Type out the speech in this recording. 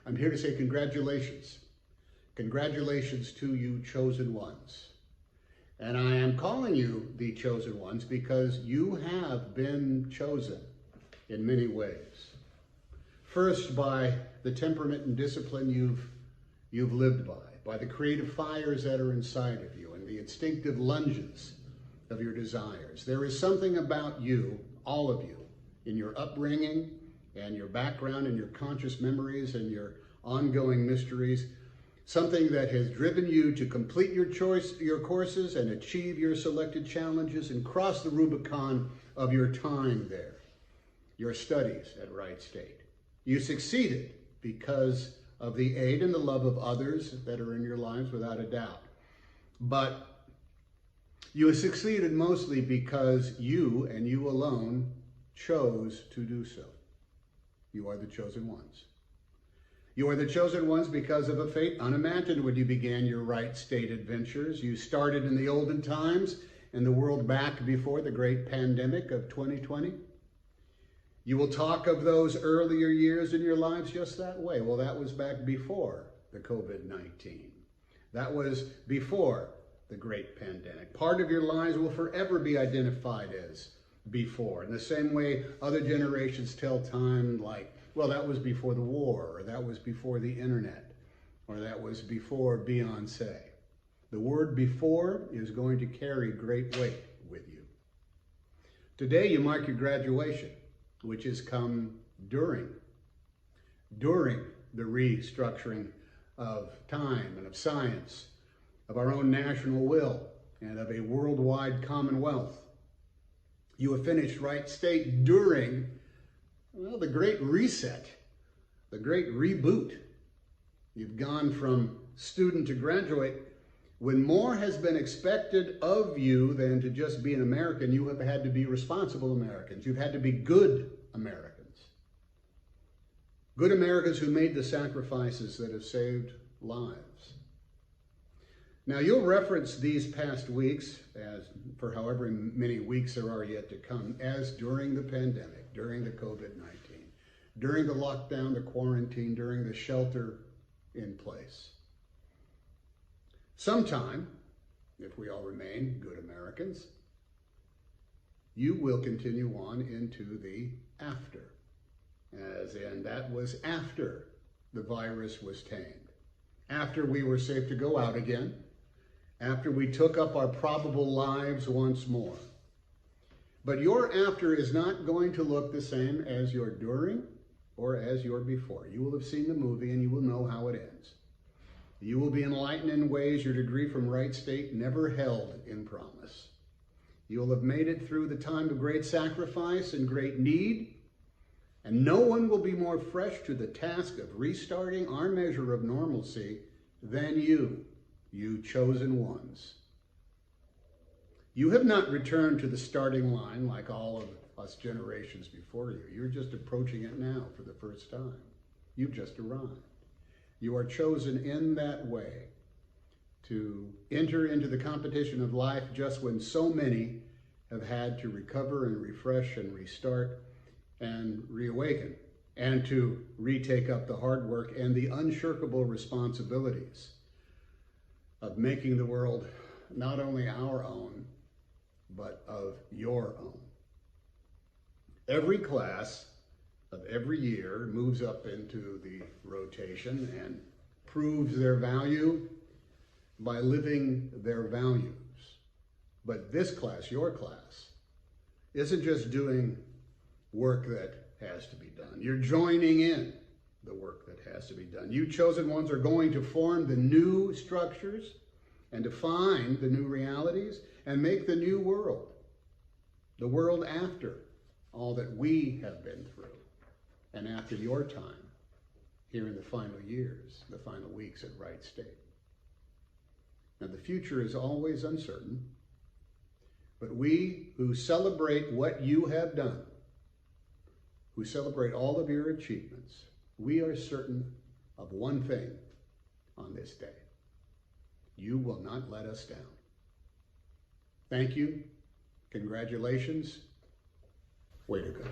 I'm here to say congratulations. Congratulations to you chosen ones. And I am calling you the chosen ones because you have been chosen in many ways. First, by the temperament and discipline you've lived by the creative fires that are inside of you and the instinctive lunges of your desires. There is something about you, all of you, in your upbringing and your background and your conscious memories and your ongoing mysteries, something that has driven you to complete your courses and achieve your selected challenges and cross the Rubicon of your time there, your studies at Wright State. You succeeded because of the aid and the love of others that are in your lives, without a doubt. But you succeeded mostly because you and you alone chose to do so. You are the chosen ones. You are the chosen ones because of a fate unimagined when you began your Wright State adventures. You started in the olden times in the world back before the great pandemic of 2020. You will talk of those earlier years in your lives just that way. Well, that was back before the COVID-19. That was before the great pandemic. Part of your lives will forever be identified as before. In the same way other generations tell time like, well, that was before the war, or that was before the internet, or that was before Beyonce. The word before is going to carry great weight with you. Today you mark your graduation, which has come during the restructuring of time and of science, of our own national will, and of a worldwide commonwealth. You have finished Wright State during, well, the great reset, the great reboot. You've gone from student to graduate. When more has been expected of you than to just be an American, you have had to be responsible Americans. You've had to be good Americans. Good Americans who made the sacrifices that have saved lives. Now, you'll reference these past weeks, as for however many weeks there are yet to come, as during the pandemic, during the COVID-19, during the lockdown, the quarantine, during the shelter in place. Sometime, if we all remain good Americans, you will continue on into the after, as in that was after the virus was tamed, after we were safe to go out again, after we took up our probable lives once more. But your after is not going to look the same as your during or as your before. You will have seen the movie and you will know how it ends. You will be enlightened in ways your degree from Wright State never held in promise. You will have made it through the time of great sacrifice and great need, and no one will be more fresh to the task of restarting our measure of normalcy than you chosen ones. You have not returned to the starting line like all of us generations before you. You're just approaching it now for the first time. You've just arrived. You are chosen in that way to enter into the competition of life just when so many have had to recover and refresh and restart and reawaken, and to retake up the hard work and the unshirkable responsibilities of making the world not only our own, but of your own. Every class of every year moves up into the rotation and proves their value by living their values. But this class, your class, isn't just doing work that has to be done. You're joining in the work that has to be done. You chosen ones are going to form the new structures and define the new realities and make the new world, the world after all that we have been through and after your time here in the final years, the final weeks at Wright State. Now, the future is always uncertain, but we who celebrate what you have done, who celebrate all of your achievements, we are certain of one thing on this day. You will not let us down. Thank you. Congratulations. Way to go.